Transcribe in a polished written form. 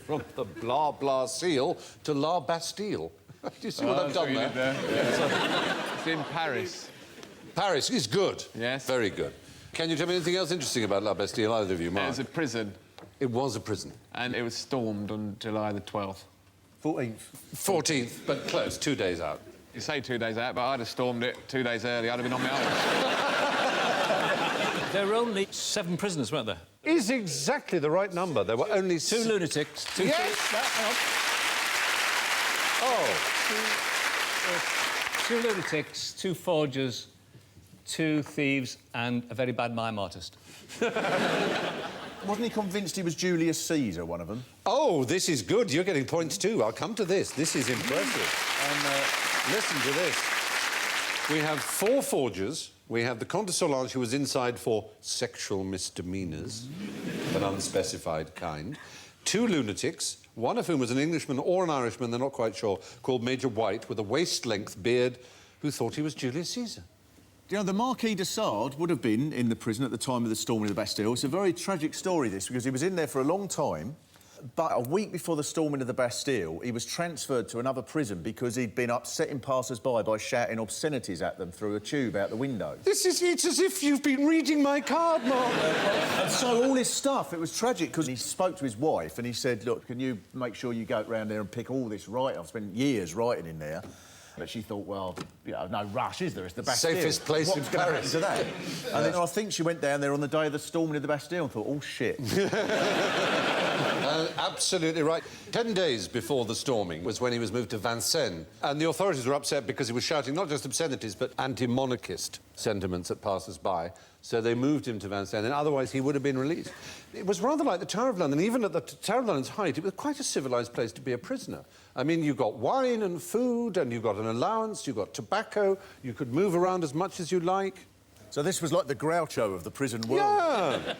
From the blah blah seal to La Bastille. Do you see what I've done there? Yeah. It's in Paris. Paris is good. Yes. Very good. Can you tell me anything else interesting about La Bastille, either of you, Mark? It was a prison. It was a prison. And it was stormed on July the 12th. 14th. 14th, but close, 2 days out. You say 2 days out, but I'd have stormed it 2 days early. I'd have been on my own. There were only 7 prisoners, weren't there? Is exactly the right number. There were only 2 lunatics, 2 Yes! Oh. 2 lunatics, 2 forgers, 2 thieves, and a very bad mime artist. Wasn't he convinced he was Julius Caesar, one of them? Oh, this is good. You're getting points too. I'll come to this. This is impressive. And listen to this. We have 4 forgers. We have the Comte de Solange, who was inside for sexual misdemeanours of an unspecified kind. 2 lunatics, one of whom was an Englishman or an Irishman, they're not quite sure, called Major White, with a waist-length beard, who thought he was Julius Caesar. You know, the Marquis de Sade would have been in the prison at the time of the storming of the Bastille. It's a very tragic story, this, because he was in there for a long time, but a week before the storming of the Bastille, he was transferred to another prison because he'd been upsetting passers-by by shouting obscenities at them through a tube out the window. It's as if you've been reading my card, Mark. And so all his stuff, it was tragic, because he spoke to his wife and he said, look, can you make sure you go round there and pick all this right? I've spent years writing in there. But she thought, well, you know, no rush, is there? It's the Bastille. Safest place in Paris. To that? And then I think she went down there on the day of the storming of the Bastille and thought, oh, shit. Absolutely right. 10 days before the storming was when he was moved to Vincennes. And the authorities were upset because he was shouting not just obscenities, but anti-monarchist sentiments at passers-by. So they moved him to Vincennes, and otherwise he would have been released. It was rather like the Tower of London. Even at the Tower of London's height, it was quite a civilised place to be a prisoner. I mean, you got wine and food, and you got an allowance, you got tobacco, you could move around as much as you like. So this was like the Groucho of the prison world. Yeah.